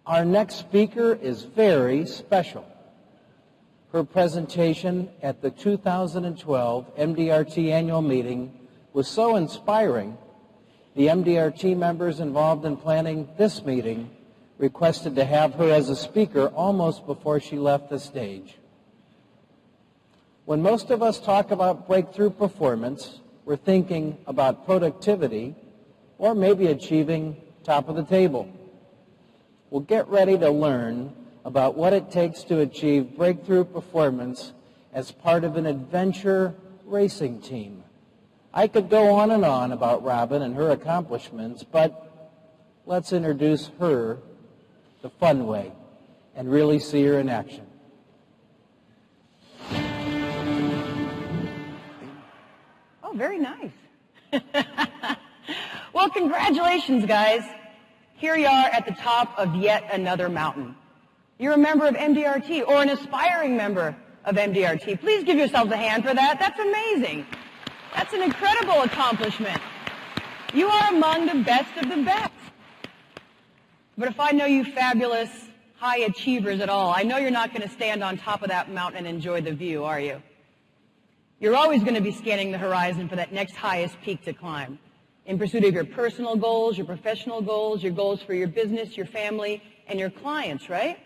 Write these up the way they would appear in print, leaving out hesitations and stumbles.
Our next speaker is very special. Her presentation at the 2012 MDRT annual meeting was so inspiring, the MDRT members involved in planning this meeting requested to have her as a speaker almost before she left the stage. When most of us talk about breakthrough performance, we're thinking about productivity or maybe achieving top of the table. Well, get ready to learn about what it takes to achieve breakthrough performance as part of an adventure racing team. I could go on and on about Robin and her accomplishments, but let's introduce her the fun way and really see her in action. Oh, very nice. Well, congratulations, guys. Here you are at the top of yet another mountain. You're a member of MDRT or an aspiring member of MDRT. Please give yourselves a hand for that. That's amazing. That's an incredible accomplishment. You are among the best of the best. But if I know you fabulous high achievers at all, I know you're not going to stand on top of that mountain and enjoy the view, are you? You're always going to be scanning the horizon for that next highest peak to climb in pursuit of your personal goals, your professional goals, your goals for your business, your family, and your clients, right?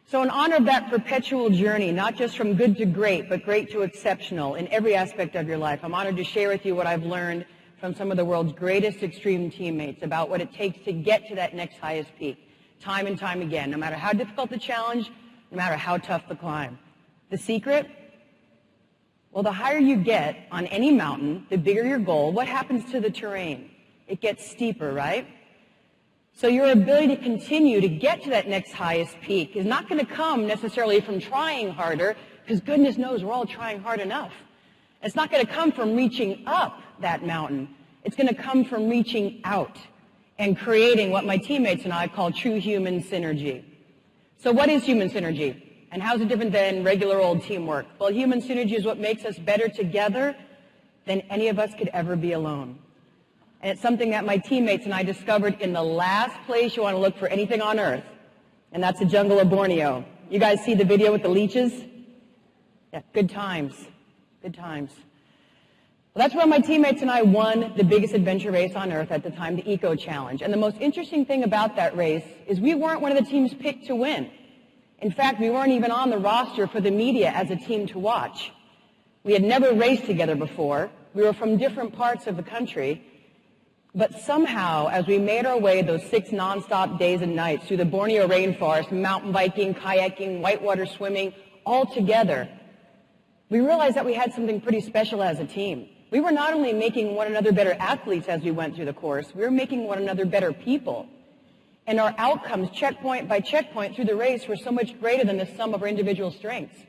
So in honor of that perpetual journey, not just from good to great, but great to exceptional in every aspect of your life, I'm honored to share with you what I've learned from some of the world's greatest extreme teammates about what it takes to get to that next highest peak, time and time again, no matter how difficult the challenge, no matter how tough the climb. The secret? Well, the higher you get on any mountain, the bigger your goal. What happens to the terrain? It gets steeper, right? So your ability to continue to get to that next highest peak is not going to come necessarily from trying harder, because goodness knows we're all trying hard enough. It's not going to come from reaching up that mountain. It's going to come from reaching out and creating what my teammates and I call true human synergy. So what is human synergy? And how is it different than regular old teamwork? Well, human synergy is what makes us better together than any of us could ever be alone. And it's something that my teammates and I discovered in the last place you want to look for anything on Earth, and that's the jungle of Borneo. You guys see the video with the leeches? Yeah, good times. Good times. Well, that's where my teammates and I won the biggest adventure race on Earth at the time, the Eco Challenge. And the most interesting thing about that race is we weren't one of the teams picked to win. In fact, we weren't even on the roster for the media as a team to watch. We had never raced together before. We were from different parts of the country. But somehow, as we made our way those 6 nonstop days and nights through the Borneo rainforest, mountain biking, kayaking, whitewater swimming, all together, we realized that we had something pretty special as a team. We were not only making one another better athletes as we went through the course, we were making one another better people. And our outcomes, checkpoint by checkpoint through the race, were so much greater than the sum of our individual strengths.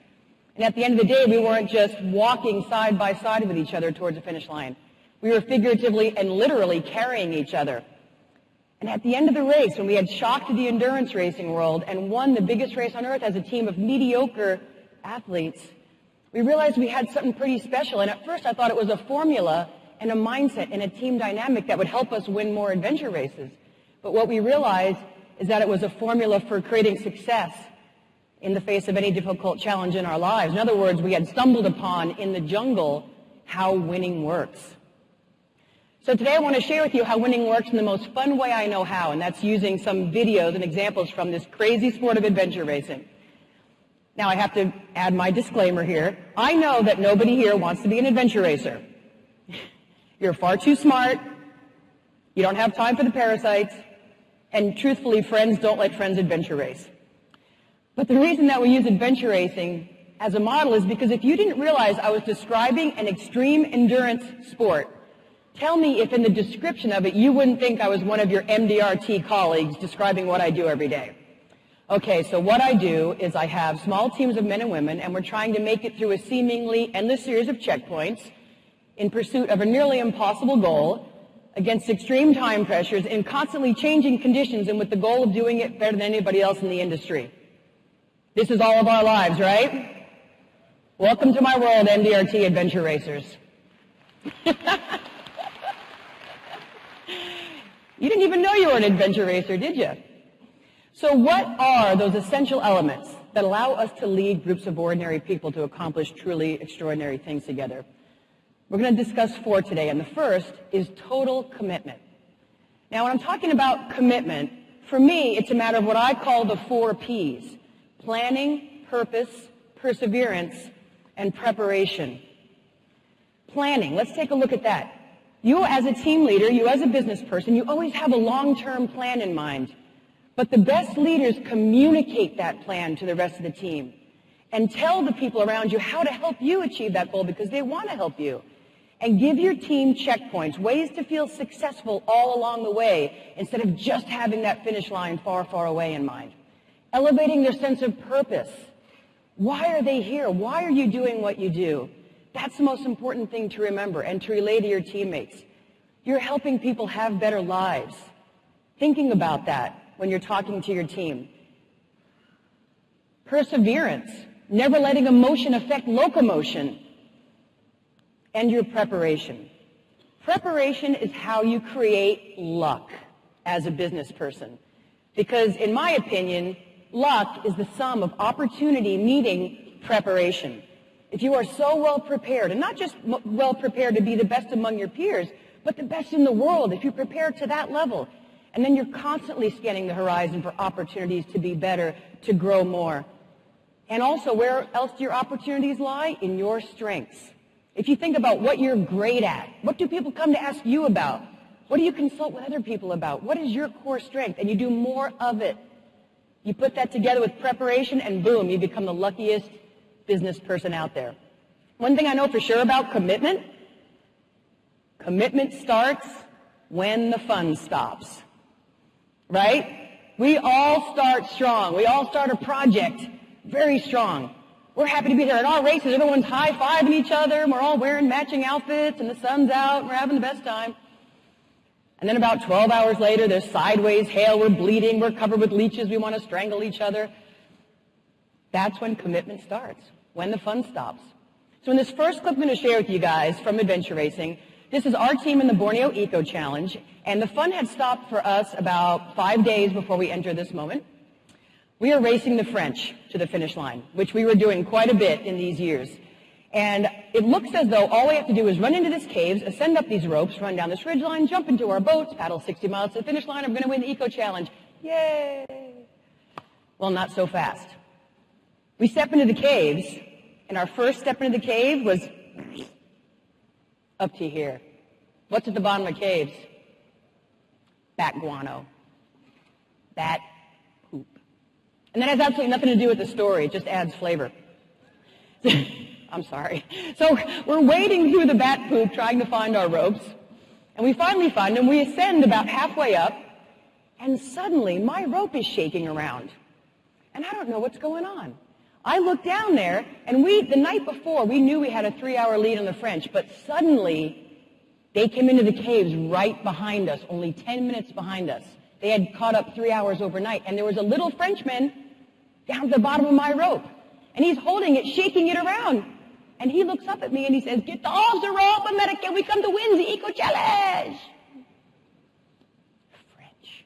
And at the end of the day, we weren't just walking side by side with each other towards the finish line. We were figuratively and literally carrying each other. And at the end of the race, when we had shocked the endurance racing world and won the biggest race on Earth as a team of mediocre athletes, we realized we had something pretty special. And at first, I thought it was a formula and a mindset and a team dynamic that would help us win more adventure races. But what we realized is that it was a formula for creating success in the face of any difficult challenge in our lives. In other words, we had stumbled upon in the jungle how winning works. So today I want to share with you how winning works in the most fun way I know how, and that's using some videos and examples from this crazy sport of adventure racing. Now I have to add my disclaimer here. I know that nobody here wants to be an adventure racer. You're far too smart. You don't have time for the parasites. And truthfully, friends don't let friends adventure race. But the reason that we use adventure racing as a model is because if you didn't realize I was describing an extreme endurance sport, tell me if in the description of it you wouldn't think I was one of your MDRT colleagues describing what I do every day. Okay, so what I do is I have small teams of men and women, and we're trying to make it through a seemingly endless series of checkpoints in pursuit of a nearly impossible goal against extreme time pressures in constantly changing conditions and with the goal of doing it better than anybody else in the industry. This is all of our lives, right? Welcome to my world, MDRT adventure racers. You didn't even know you were an adventure racer, did you? So what are those essential elements that allow us to lead groups of ordinary people to accomplish truly extraordinary things together? We're going to discuss 4 today, and the first is total commitment. Now, when I'm talking about commitment, for me, it's a matter of what I call the 4 Ps: planning, purpose, perseverance, and preparation. Planning, let's take a look at that. You as a team leader, you as a business person, you always have a long-term plan in mind. But the best leaders communicate that plan to the rest of the team and tell the people around you how to help you achieve that goal because they want to help you. And give your team checkpoints, ways to feel successful all along the way instead of just having that finish line far, far away in mind. Elevating their sense of purpose. Why are they here? Why are you doing what you do? That's the most important thing to remember and to relay to your teammates. You're helping people have better lives. Thinking about that when you're talking to your team. Perseverance. Never letting emotion affect locomotion. And your preparation. Preparation is how you create luck as a business person. Because in my opinion, luck is the sum of opportunity meeting preparation. If you are so well prepared, and not just well prepared to be the best among your peers, but the best in the world, if you prepare to that level, and then you're constantly scanning the horizon for opportunities to be better, to grow more. And also, where else do your opportunities lie? In your strengths. If you think about what you're great at, what do people come to ask you about? What do you consult with other people about? What is your core strength? And you do more of it. You put that together with preparation, and boom, you become the luckiest business person out there. One thing I know for sure about commitment starts when the fun stops. Right? We all start strong. We all start a project very strong. We're happy to be there at our races. Everyone's high-fiving each other, and we're all wearing matching outfits, and the sun's out, and we're having the best time. And then about 12 hours later, there's sideways hail, we're bleeding, we're covered with leeches, we want to strangle each other. That's when commitment starts, when the fun stops. So in this first clip I'm going to share with you guys from Adventure Racing, this is our team in the Borneo Eco Challenge, and the fun had stopped for us about 5 days before we entered this moment. We are racing the French to the finish line, which we were doing quite a bit in these years. And it looks as though all we have to do is run into these caves, ascend up these ropes, run down this ridge line, jump into our boats, paddle 60 miles to the finish line, and we're going to win the Eco Challenge. Yay! Well, not so fast. We step into the caves, and our first step into the cave was up to here. What's at the bottom of caves? Bat guano. Bat poop. And that has absolutely nothing to do with the story. It just adds flavor. I'm sorry. So we're wading through the bat poop trying to find our ropes. And we finally find them. We ascend about halfway up. And suddenly my rope is shaking around. And I don't know what's going on. I look down there, and the night before, we knew we had a 3-hour lead on the French, but suddenly they came into the caves right behind us, only 10 minutes behind us. They had caught up 3 hours overnight, and there was a little Frenchman down at the bottom of my rope, and he's holding it, shaking it around, and he looks up at me and he says, "Get off the rope, America, we come to win the Eco Challenge." French.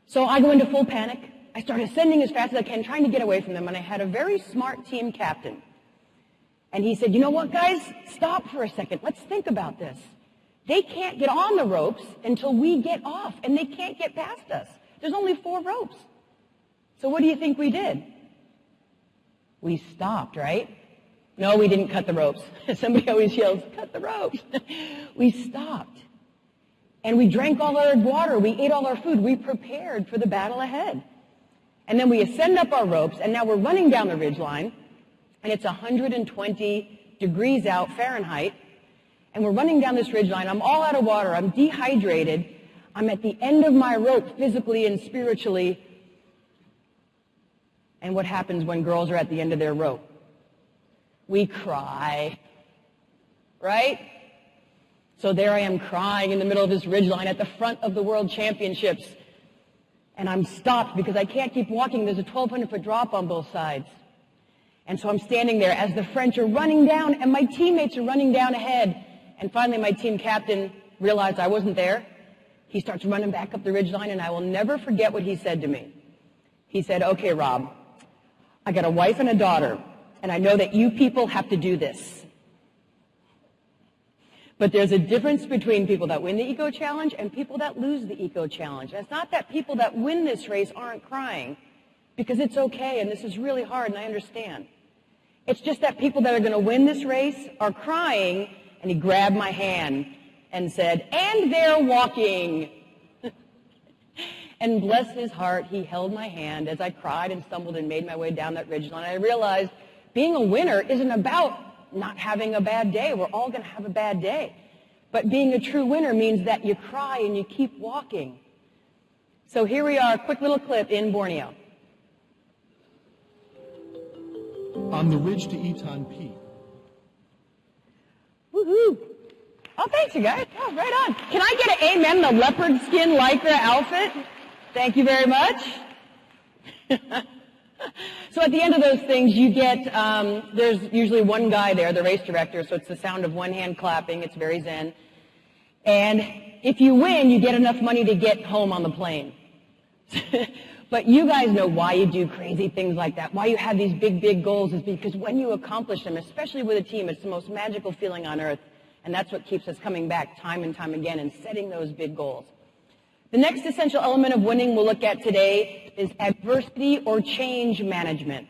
So I go into full panic. I start ascending as fast as I can, trying to get away from them, and I had a very smart team captain. And he said, "You know what, guys? Stop for a second. Let's think about this. They can't get on the ropes until we get off, and they can't get past us. There's only 4 ropes. So what do you think we did?" We stopped, right? No, we didn't cut the ropes. Somebody always yells, "Cut the ropes." We stopped. And we drank all our water. We ate all our food. We prepared for the battle ahead. And then we ascend up our ropes, and now we're running down the ridgeline, and it's 120 degrees out Fahrenheit, and we're running down this ridgeline. I'm all out of water. I'm dehydrated. I'm at the end of my rope physically and spiritually. And what happens when girls are at the end of their rope? We cry, right? So there I am crying in the middle of this ridgeline at the front of the World Championships. And I'm stopped because I can't keep walking. There's a 1,200-foot drop on both sides. And so I'm standing there as the French are running down, and my teammates are running down ahead. And finally, my team captain realized I wasn't there. He starts running back up the ridgeline, and I will never forget what he said to me. He said, okay, Rob, I got a wife and a daughter, and I know that you people have to do this. But there's a difference between people that win the Eco Challenge and people that lose the Eco Challenge. And it's not that people that win this race aren't crying, because it's okay, and this is really hard, and I understand. It's just that people that are going to win this race are crying, and he grabbed my hand and said, and they're walking. And bless his heart, he held my hand as I cried and stumbled and made my way down that ridgeline. I realized being a winner isn't about not having a bad day. We're all going to have a bad day. But being a true winner means that you cry and you keep walking. So here we are, a quick little clip in Borneo. On the ridge to Eton Peak. Woohoo! Oh, thanks, you guys. Oh, right on. Can I get an amen, the leopard skin lycra outfit? Thank you very much. So at the end of those things, you get, there's usually one guy there, the race director, so it's the sound of one hand clapping. It's very zen. And if you win, you get enough money to get home on the plane. But you guys know why you do crazy things like that, why you have these big, big goals, is because when you accomplish them, especially with a team, it's the most magical feeling on earth. And that's what keeps us coming back time and time again and setting those big goals. The next essential element of winning we'll look at today is adversity or change management.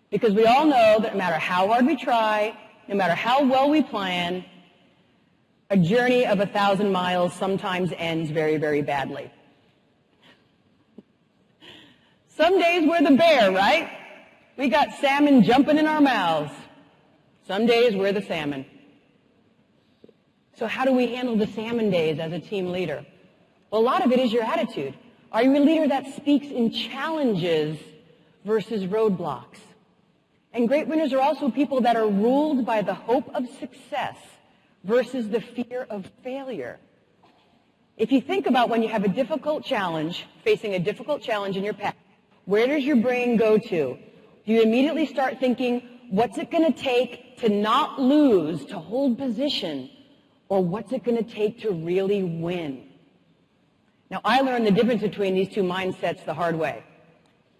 Because we all know that no matter how hard we try, no matter how well we plan, a journey of 1,000 miles sometimes ends very, very badly. Some days we're the bear, right? We got salmon jumping in our mouths. Some days we're the salmon. So how do we handle the salmon days as a team leader? Well, a lot of it is your attitude. Are you a leader that speaks in challenges versus roadblocks? And great winners are also people that are ruled by the hope of success versus the fear of failure. If you think about when you have a difficult challenge, facing a difficult challenge in your path, where does your brain go to? Do you immediately start thinking, what's it going to take to not lose, to hold position, or what's it going to take to really win? Now, I learned the difference between these two mindsets the hard way.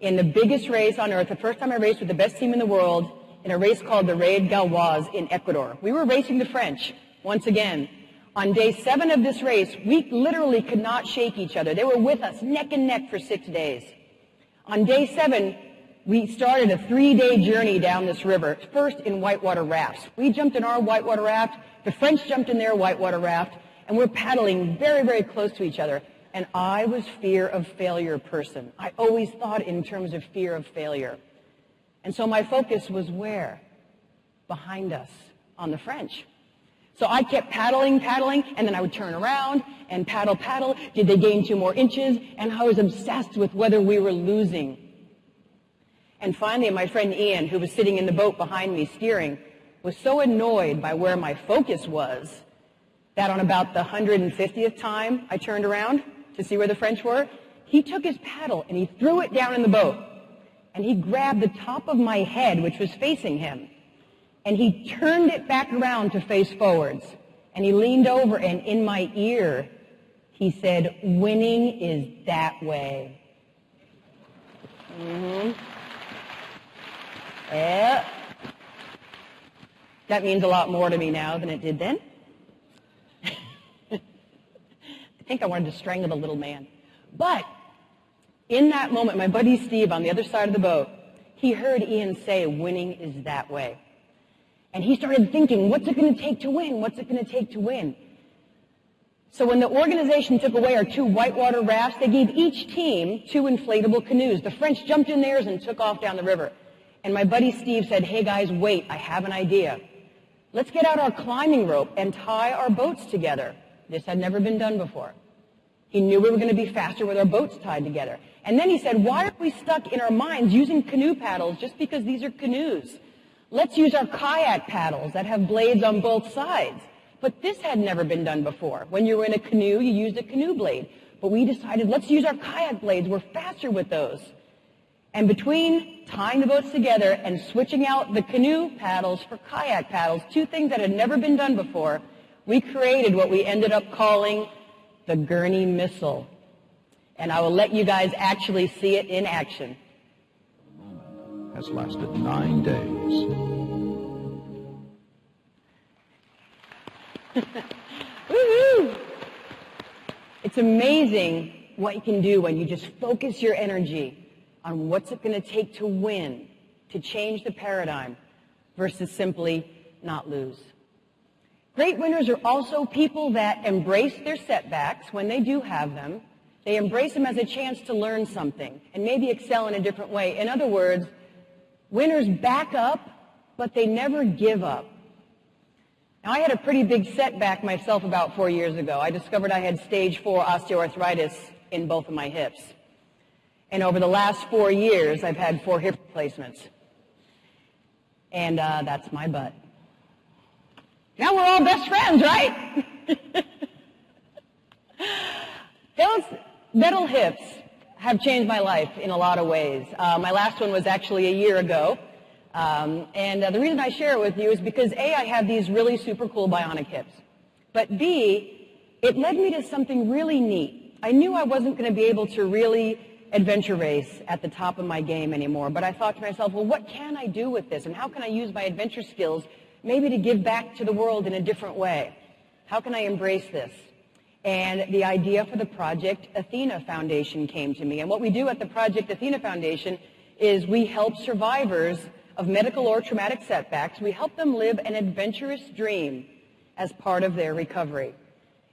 In the biggest race on earth, the first time I raced with the best team in the world, in a race called the Raid Gauloise in Ecuador. We were racing the French, once again. On day 7 of this race, we literally could not shake each other. They were with us neck and neck for 6 days. On day 7, we started a 3-day journey down this river, first in whitewater rafts. We jumped in our whitewater raft, the French jumped in their whitewater raft, and we're paddling very, very close to each other. And I was fear of failure person. I always thought in terms of fear of failure. And so my focus was where? Behind us, on the French. So I kept paddling, and then I would turn around and paddle. Did they gain 2 more inches? And I was obsessed with whether we were losing. And finally, my friend Ian, who was sitting in the boat behind me steering, was so annoyed by where my focus was that on about the 150th time I turned around to see where the French were, he took his paddle and he threw it down in the boat. And he grabbed the top of my head, which was facing him, and he turned it back around to face forwards. And he leaned over, and in my ear, he said, winning is that way. Yeah. That means a lot more to me now than it did then. I think I wanted to strangle the little man. But in that moment, my buddy Steve on the other side of the boat, he heard Ian say, winning is that way. And he started thinking, what's it going to take to win? What's it going to take to win? So when the organization took away our 2 whitewater rafts, they gave each team 2 inflatable canoes. The French jumped in theirs and took off down the river. And my buddy Steve said, hey guys, wait, I have an idea. Let's get out our climbing rope and tie our boats together. This had never been done before. He knew we were going to be faster with our boats tied together. And then he said, why are we stuck in our minds using canoe paddles just because these are canoes? Let's use our kayak paddles that have blades on both sides. But this had never been done before. When you were in a canoe, you used a canoe blade. But we decided, let's use our kayak blades. We're faster with those. And between tying the boats together and switching out the canoe paddles for kayak paddles, 2 things that had never been done before, we created what we ended up calling the Gurney Missile. And I will let you guys actually see it in action. Has lasted 9 days. Woohoo! It's amazing what you can do when you just focus your energy on what's it going to take to win, to change the paradigm, versus simply not lose. Great winners are also people that embrace their setbacks when they do have them. They embrace them as a chance to learn something and maybe excel in a different way. In other words, winners back up, but they never give up. Now, I had a pretty big setback myself about 4 years ago. I discovered I had stage 4 osteoarthritis in both of my hips. And over the last 4 years, I've had 4 hip replacements. And that's my butt. Now we're all best friends, right? Those metal hips have changed my life in a lot of ways. My last one was actually a year ago. And the reason I share it with you is because A, I have these really super cool bionic hips. But B, it led me to something really neat. I knew I wasn't going to be able to really adventure race at the top of my game anymore. But I thought to myself, well, what can I do with this? And how can I use my adventure skills maybe to give back to the world in a different way? How can I embrace this? And the idea for the Project Athena Foundation came to me. And what we do at the Project Athena Foundation is we help survivors of medical or traumatic setbacks. We help them live an adventurous dream as part of their recovery.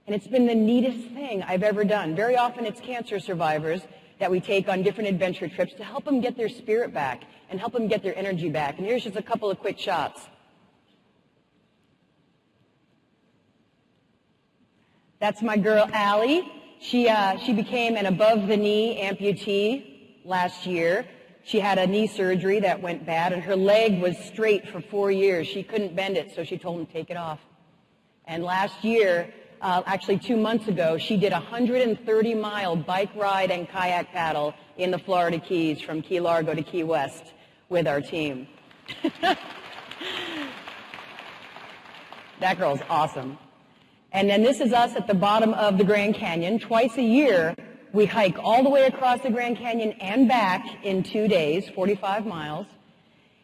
And it's been the neatest thing I've ever done. Very often it's cancer survivors that we take on different adventure trips to help them get their spirit back and help them get their energy back. And here's just a couple of quick shots. That's my girl, Allie. She became an above-the-knee amputee last year. She had a knee surgery that went bad, and her leg was straight for 4 years. She couldn't bend it, so she told him to take it off. And last year, actually 2 months ago, she did a 130-mile bike ride and kayak paddle in the Florida Keys from Key Largo to Key West with our team. That girl's awesome. And then this is us at the bottom of the Grand Canyon. Twice a year, we hike all the way across the Grand Canyon and back in 2 days, 45 miles.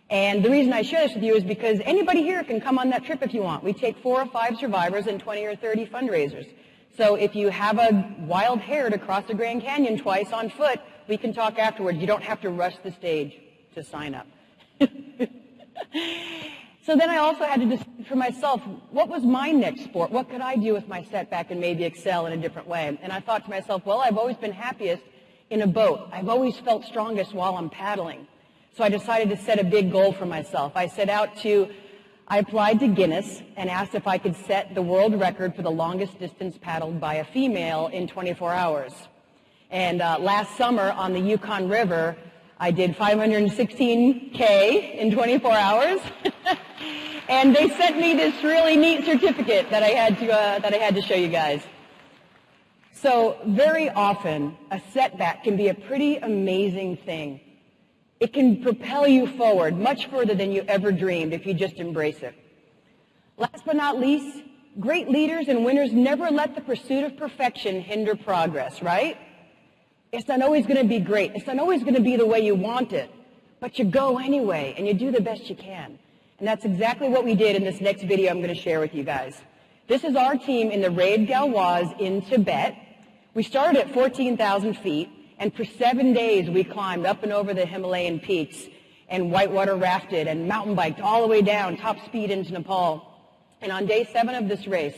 And the reason I share this with you is because anybody here can come on that trip if you want. We take 4 or 5 survivors and 20 or 30 fundraisers. So if you have a wild hare to cross the Grand Canyon twice on foot, we can talk afterwards. You don't have to rush the stage to sign up. So then I also had to decide for myself, what was my next sport? What could I do with my setback and maybe excel in a different way? And I thought to myself, well, I've always been happiest in a boat. I've always felt strongest while I'm paddling. So I decided to set a big goal for myself. I applied to Guinness and asked if I could set the world record for the longest distance paddled by a female in 24 hours. And last summer on the Yukon River, I did 516K in 24 hours. And they sent me this really neat certificate that I had to show you guys. So very often, a setback can be a pretty amazing thing. It can propel you forward much further than you ever dreamed if you just embrace it. Last but not least, great leaders and winners never let the pursuit of perfection hinder progress, right? It's not always going to be great. It's not always going to be the way you want it. But you go anyway, and you do the best you can. And that's exactly what we did in this next video I'm going to share with you guys. This is our team in the Raid Galwaz in Tibet. We started at 14,000 feet, and for 7 days we climbed up and over the Himalayan peaks and whitewater rafted and mountain biked all the way down, top speed into Nepal. And on day 7 of this race,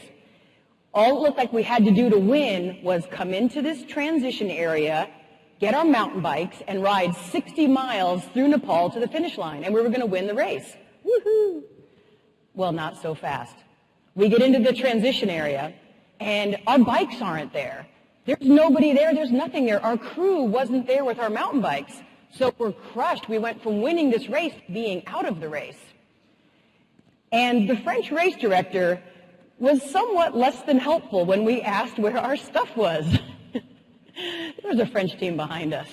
all it looked like we had to do to win was come into this transition area, get our mountain bikes, and ride 60 miles through Nepal to the finish line, and we were going to win the race. Woohoo! Well, not so fast. We get into the transition area, and our bikes aren't there. There's nobody there. There's nothing there. Our crew wasn't there with our mountain bikes. So we're crushed. We went from winning this race to being out of the race. And the French race director was somewhat less than helpful when we asked where our stuff was. There was a French team behind us.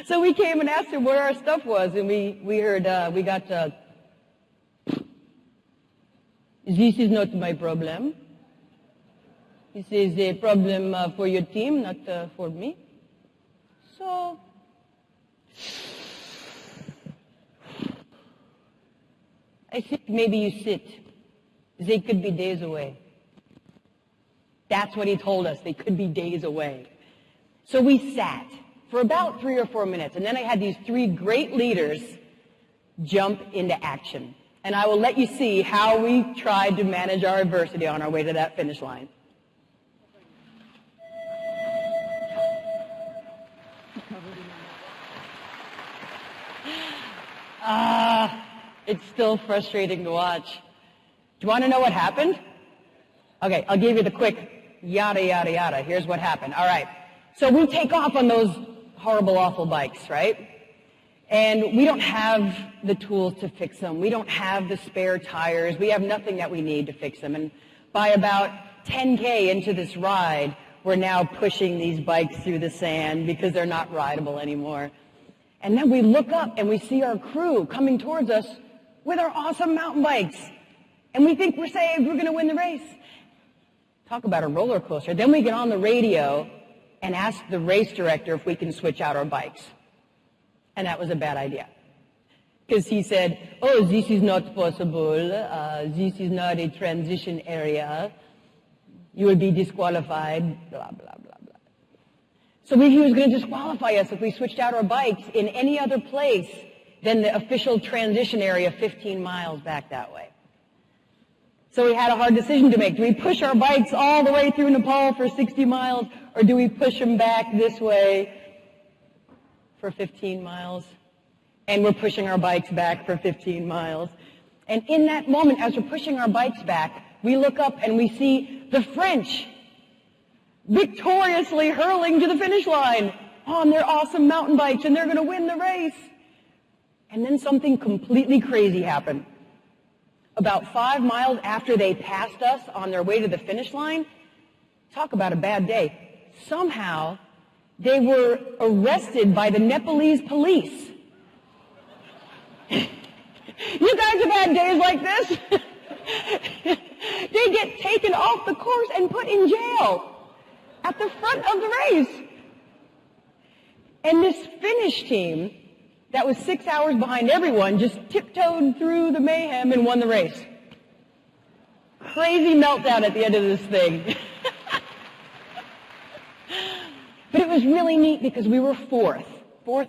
So we came and asked him where our stuff was, and we heard, this is not my problem. This is a problem for your team, not for me. So, I think maybe you sit. They could be days away. That's what he told us. They could be days away. So we sat for about 3 or 4 minutes, and then I had these 3 great leaders jump into action. And I will let you see how we tried to manage our adversity on our way to that finish line. It's still frustrating to watch. Do you want to know what happened? Okay, I'll give you the quick yada, yada, yada. Here's what happened. All right. So we take off on those horrible, awful bikes, right? And we don't have the tools to fix them. We don't have the spare tires. We have nothing that we need to fix them. And by about 10K into this ride, we're now pushing these bikes through the sand because they're not rideable anymore. And then we look up and we see our crew coming towards us with our awesome mountain bikes. And we think we're saved, we're going to win the race. Talk about a roller coaster. Then we get on the radio and ask the race director if we can switch out our bikes. And that was a bad idea. Because he said, oh, this is not possible. This is not a transition area. You will be disqualified, blah, blah, blah, blah. So he was going to disqualify us if we switched out our bikes in any other place than the official transition area 15 miles back that way. So we had a hard decision to make. Do we push our bikes all the way through Nepal for 60 miles, or do we push them back this way for 15 miles? And we're pushing our bikes back for 15 miles. And in that moment, as we're pushing our bikes back, we look up and we see the French victoriously hurling to the finish line on their awesome mountain bikes, and they're going to win the race. And then something completely crazy happened. About 5 miles after they passed us on their way to the finish line, talk about a bad day, somehow they were arrested by the Nepalese police. You guys have had days like this? They get taken off the course and put in jail at the front of the race. And this finish team that was 6 hours behind everyone just tiptoed through the mayhem and won the race. Crazy meltdown at the end of this thing. But it was really neat because we were fourth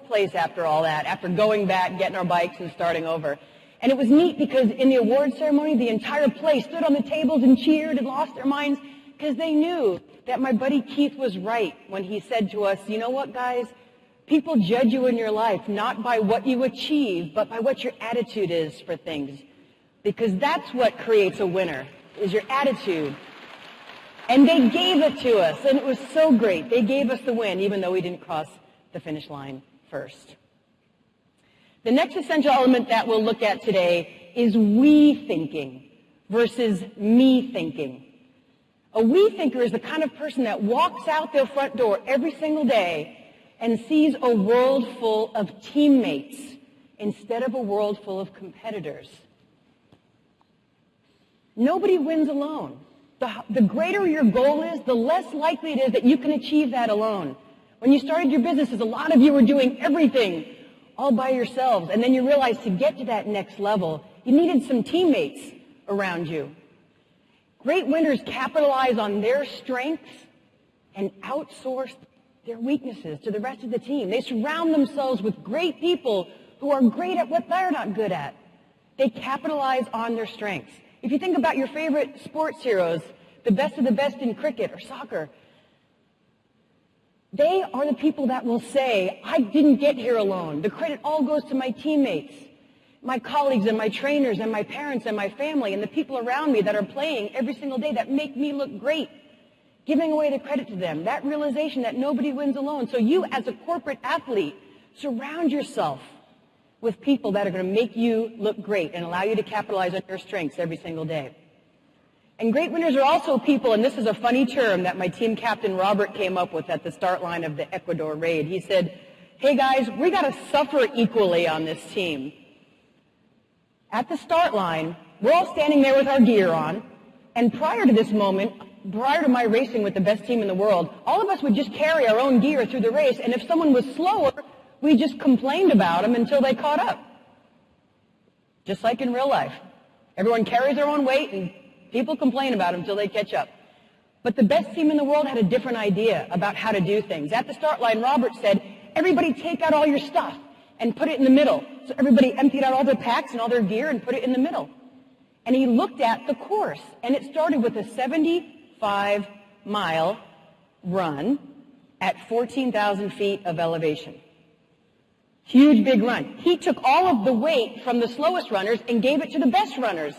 place after all that, after going back, getting our bikes and starting over. And it was neat because in the award ceremony, the entire place stood on the tables and cheered and lost their minds because they knew that my buddy Keith was right when he said to us, you know what, guys? People judge you in your life not by what you achieve, but by what your attitude is for things. Because that's what creates a winner, is your attitude. And they gave it to us, and it was so great. They gave us the win, even though we didn't cross the finish line first. The next essential element that we'll look at today is we thinking versus me thinking. A we thinker is the kind of person that walks out their front door every single day and sees a world full of teammates instead of a world full of competitors. Nobody wins alone. The greater your goal is, the less likely it is that you can achieve that alone. When you started your businesses, a lot of you were doing everything all by yourselves, and then you realized to get to that next level, you needed some teammates around you. Great winners capitalize on their strengths and outsource their weaknesses to the rest of the team. They surround themselves with great people who are great at what they're not good at. They capitalize on their strengths. If you think about your favorite sports heroes, the best of the best in cricket or soccer, they are the people that will say, I didn't get here alone. The credit all goes to my teammates, my colleagues and my trainers and my parents and my family and the people around me that are playing every single day that make me look great. Giving away the credit to them, that realization that nobody wins alone. So you, as a corporate athlete, surround yourself with people that are going to make you look great and allow you to capitalize on your strengths every single day. And great winners are also people, and this is a funny term that my team captain Robert came up with at the start line of the Ecuador raid. He said, hey guys, we got to suffer equally on this team. At the start line, we're all standing there with our gear on, and prior to this moment, prior to my racing with the best team in the world, all of us would just carry our own gear through the race, and if someone was slower, we just complained about them until they caught up. Just like in real life. Everyone carries their own weight, and people complain about them until they catch up. But the best team in the world had a different idea about how to do things. At the start line, Robert said, everybody take out all your stuff and put it in the middle. So everybody emptied out all their packs and all their gear and put it in the middle. And he looked at the course, and it started with a 75-mile run at 14,000 feet of elevation. Huge, big run. He took all of the weight from the slowest runners and gave it to the best runners.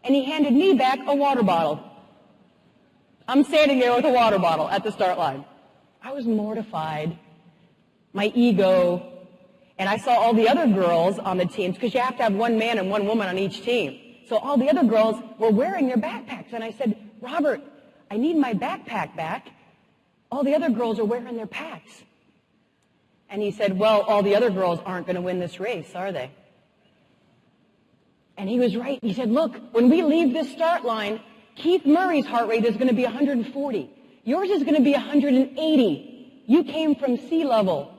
And he handed me back a water bottle. I'm standing there with a water bottle at the start line. I was mortified. My ego. And I saw all the other girls on the teams, because you have to have one man and one woman on each team. So all the other girls were wearing their backpacks. And I said, Robert, I need my backpack back. All the other girls are wearing their packs. And he said, well, all the other girls aren't going to win this race, are they? And he was right. He said, look, when we leave this start line, Keith Murray's heart rate is going to be 140. Yours is going to be 180. You came from sea level.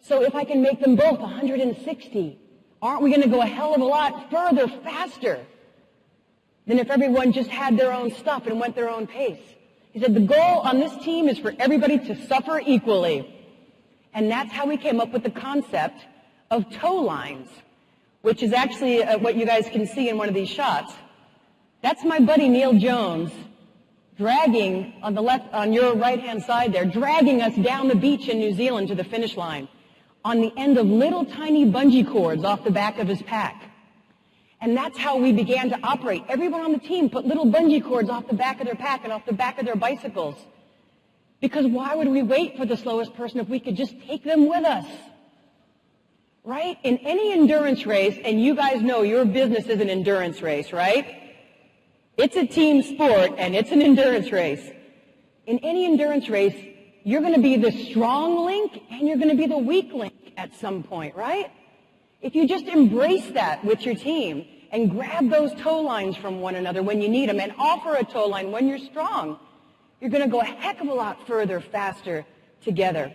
So if I can make them both 160, aren't we going to go a hell of a lot further, faster than if everyone just had their own stuff and went their own pace? He said, the goal on this team is for everybody to suffer equally. And that's how we came up with the concept of tow lines, which is actually what you guys can see in one of these shots. That's my buddy Neil Jones dragging on the left, on your right-hand side there, dragging us down the beach in New Zealand to the finish line on the end of little tiny bungee cords off the back of his pack. And that's how we began to operate. Everyone on the team put little bungee cords off the back of their pack and off the back of their bicycles. Because why would we wait for the slowest person if we could just take them with us? Right? In any endurance race, and you guys know your business is an endurance race, right? It's a team sport, and it's an endurance race. In any endurance race, you're going to be the strong link, and you're going to be the weak link at some point, right? If you just embrace that with your team and grab those tow lines from one another when you need them and offer a tow line when you're strong, you're going to go a heck of a lot further, faster together.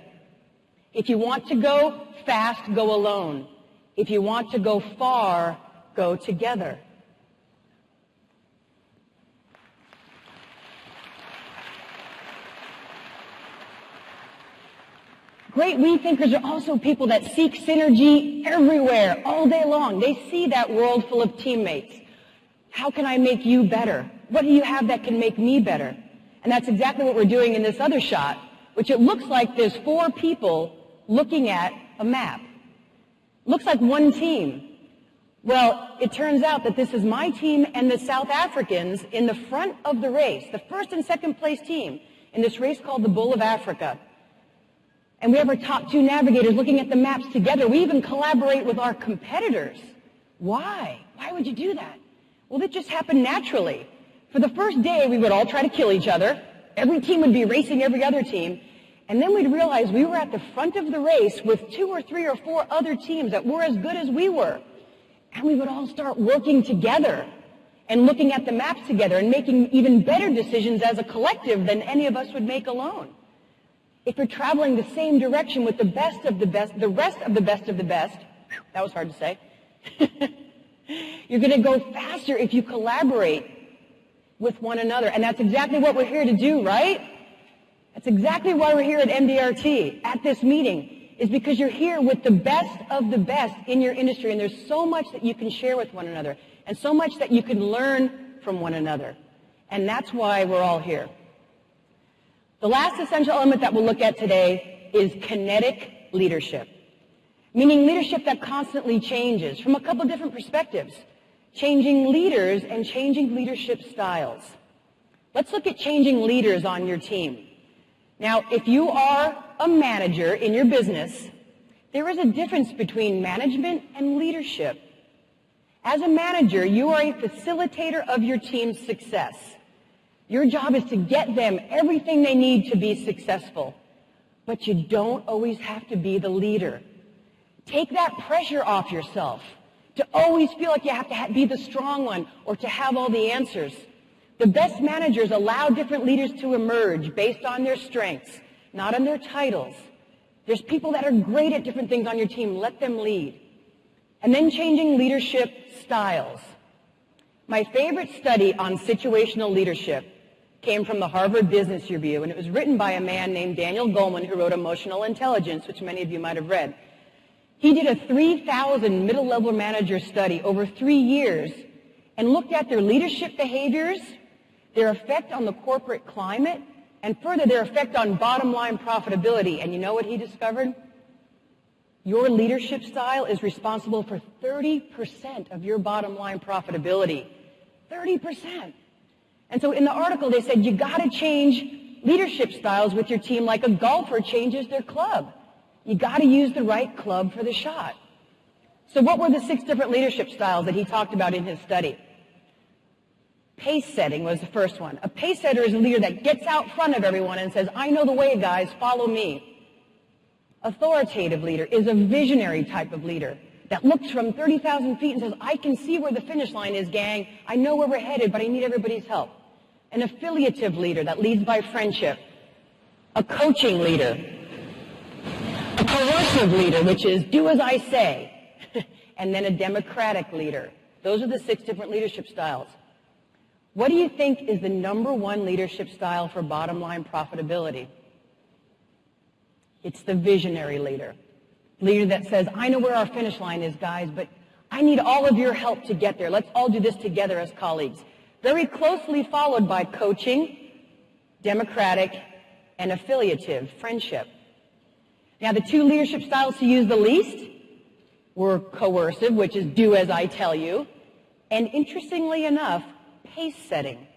If you want to go fast, go alone. If you want to go far, go together. Great we thinkers are also people that seek synergy everywhere, all day long. They see that world full of teammates. How can I make you better? What do you have that can make me better? And that's exactly what we're doing in this other shot, which it looks like there's 4 people looking at a map. Looks like one team. Well, it turns out that this is my team and the South Africans in the front of the race, the first and second place team in this race called the Bull of Africa. And we have our top 2 navigators looking at the maps together. We even collaborate with our competitors. Why? Why would you do that? Well, it just happened naturally. For the first day, we would all try to kill each other. Every team would be racing every other team. And then we'd realize we were at the front of the race with 2 or 3 or 4 other teams that were as good as we were. And we would all start working together and looking at the maps together and making even better decisions as a collective than any of us would make alone. If you're traveling the same direction with the best of the best, the rest of the best of the best, that was hard to say, you're going to go faster if you collaborate with one another. And that's exactly what we're here to do, right? That's exactly why we're here at MDRT, at this meeting, is because you're here with the best of the best in your industry, and there's so much that you can share with one another, and so much that you can learn from one another. And that's why we're all here. The last essential element that we'll look at today is kinetic leadership, meaning leadership that constantly changes from a couple different perspectives, changing leaders and changing leadership styles. Let's look at changing leaders on your team. Now, if you are a manager in your business, there is a difference between management and leadership. As a manager, you are a facilitator of your team's success. Your job is to get them everything they need to be successful. But you don't always have to be the leader. Take that pressure off yourself to always feel like you have to be the strong one or to have all the answers. The best managers allow different leaders to emerge based on their strengths, not on their titles. There's people that are great at different things on your team. Let them lead. And then changing leadership styles. My favorite study on situational leadership came from the Harvard Business Review, and it was written by a man named Daniel Goleman, who wrote Emotional Intelligence, which many of you might have read. He did a 3,000 middle-level manager study over 3 years and looked at their leadership behaviors, their effect on the corporate climate, and further, their effect on bottom-line profitability. And you know what he discovered? Your leadership style is responsible for 30% of your bottom-line profitability. 30%. And so in the article, they said you got to change leadership styles with your team like a golfer changes their club. You got to use the right club for the shot. So what were the 6 different leadership styles that he talked about in his study? Pace setting was the first one. A pace setter is a leader that gets out front of everyone and says, I know the way, guys, follow me. Authoritative leader is a visionary type of leader that looks from 30,000 feet and says, I can see where the finish line is, gang. I know where we're headed, but I need everybody's help. An affiliative leader that leads by friendship. A coaching leader. A coercive leader, which is do as I say. And then a democratic leader. Those are the 6 different leadership styles. What do you think is the #1 leadership style for bottom line profitability? It's the visionary leader. Leader that says, I know where our finish line is, guys, but I need all of your help to get there. Let's all do this together as colleagues. Very closely followed by coaching, democratic, and affiliative, friendship. Now, the 2 leadership styles to use the least were coercive, which is do as I tell you, and interestingly enough, pace setting.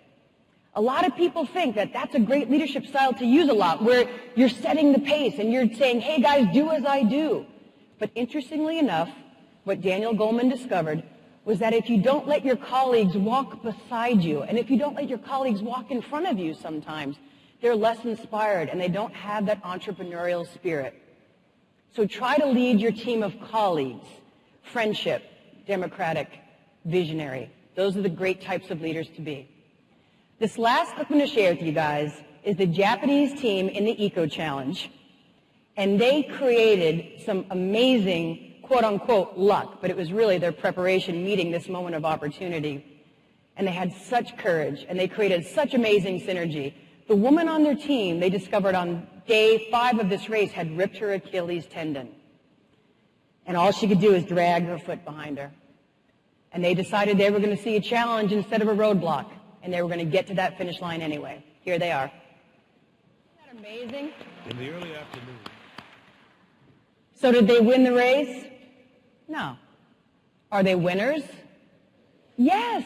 A lot of people think that that's a great leadership style to use a lot, where you're setting the pace and you're saying, hey guys, do as I do. But interestingly enough, what Daniel Goleman discovered was that if you don't let your colleagues walk beside you, and if you don't let your colleagues walk in front of you sometimes, they're less inspired and they don't have that entrepreneurial spirit. So try to lead your team of colleagues, friendship, democratic, visionary. Those are the great types of leaders to be. This last I'm going to share with you guys is the Japanese team in the Eco Challenge. And they created some amazing, quote-unquote, luck, but it was really their preparation meeting this moment of opportunity. And they had such courage, and they created such amazing synergy. The woman on their team, they discovered on day 5 of this race, had ripped her Achilles tendon. And all she could do is drag her foot behind her. And they decided they were going to see a challenge instead of a roadblock. And they were going to get to that finish line anyway. Here they are. Isn't that amazing? In the early afternoon. So did they win the race? No. Are they winners? Yes,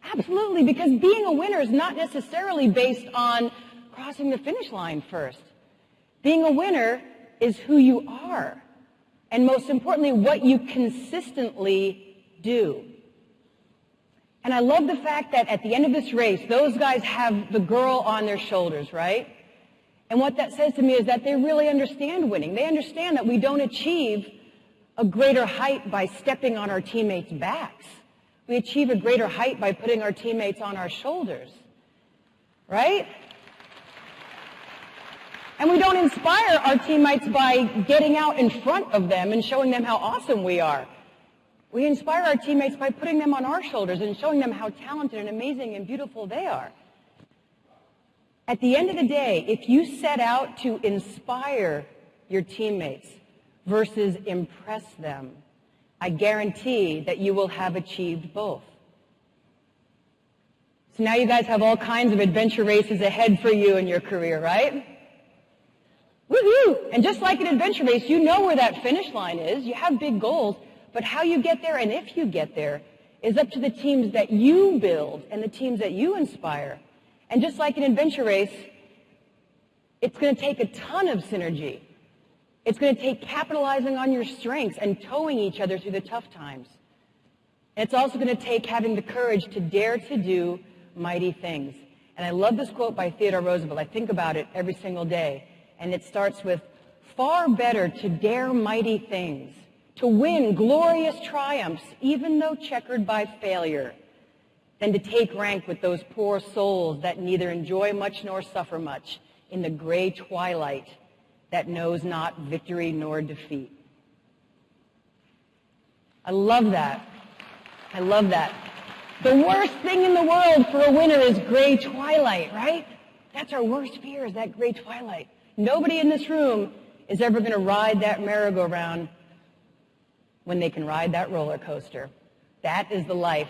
absolutely, because being a winner is not necessarily based on crossing the finish line first. Being a winner is who you are, and most importantly, what you consistently do. And I love the fact that at the end of this race, those guys have the girl on their shoulders, right? And what that says to me is that they really understand winning. They understand that we don't achieve a greater height by stepping on our teammates' backs. We achieve a greater height by putting our teammates on our shoulders, right? And we don't inspire our teammates by getting out in front of them and showing them how awesome we are. We inspire our teammates by putting them on our shoulders and showing them how talented and amazing and beautiful they are. At the end of the day, if you set out to inspire your teammates versus impress them, I guarantee that you will have achieved both. So now you guys have all kinds of adventure races ahead for you in your career, right? Woohoo! And just like an adventure race, you know where that finish line is. You have big goals, but how you get there and if you get there is up to the teams that you build and the teams that you inspire. And just like an adventure race, it's going to take a ton of synergy. It's going to take capitalizing on your strengths and towing each other through the tough times. And it's also going to take having the courage to dare to do mighty things. And I love this quote by Theodore Roosevelt. I think about it every single day. And it starts with, far better to dare mighty things, to win glorious triumphs, even though checkered by failure, than to take rank with those poor souls that neither enjoy much nor suffer much in the gray twilight that knows not victory nor defeat. I love that. I love that. The worst thing in the world for a winner is gray twilight, right? That's our worst fear, is that gray twilight. Nobody in this room is ever going to ride that merry-go-round when they can ride that roller coaster. That is the life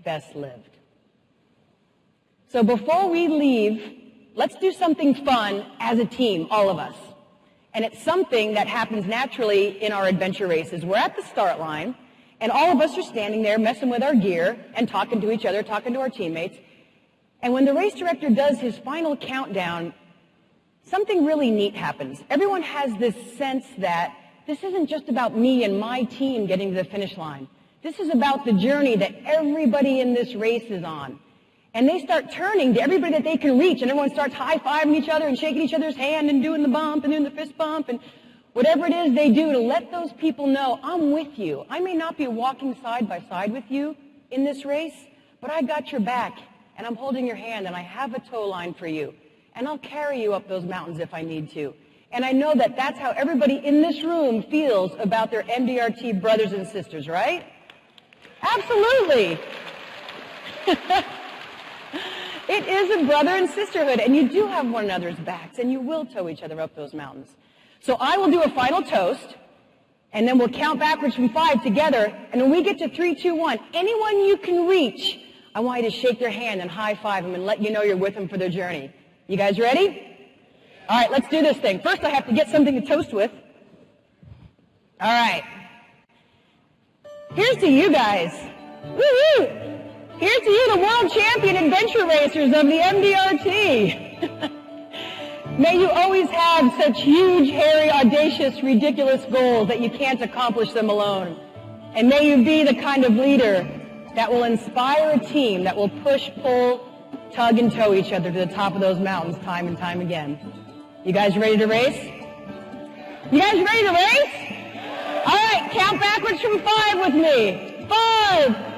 best lived. So before we leave, let's do something fun as a team, all of us. And it's something that happens naturally in our adventure races. We're at the start line, and all of us are standing there messing with our gear and talking to each other, talking to our teammates. And when the race director does his final countdown, something really neat happens. Everyone has this sense that this isn't just about me and my team getting to the finish line. This is about the journey that everybody in this race is on. And they start turning to everybody that they can reach, and everyone starts high-fiving each other and shaking each other's hand and doing the bump and doing the fist bump and whatever it is they do to let those people know, I'm with you. I may not be walking side by side with you in this race, but I got your back, and I'm holding your hand, and I have a tow line for you, and I'll carry you up those mountains if I need to. And I know that that's how everybody in this room feels about their MDRT brothers and sisters, right? Absolutely. It is a brother and sisterhood, and you do have one another's backs, and you will tow each other up those mountains. So I will do a final toast, and then we'll count backwards from 5 together, and when we get to 3, 2, 1, anyone you can reach, I want you to shake their hand and high-five them and let you know you're with them for their journey. You guys ready? All right, let's do this thing. First, I have to get something to toast with. All right. Here's to you guys. Woo-hoo! Here's to you, the world champion adventure racers of the MDRT. May you always have such huge, hairy, audacious, ridiculous goals that you can't accomplish them alone. And may you be the kind of leader that will inspire a team that will push, pull, tug, and tow each other to the top of those mountains time and time again. You guys ready to race? You guys ready to race? All right, count backwards from 5 with me. 5,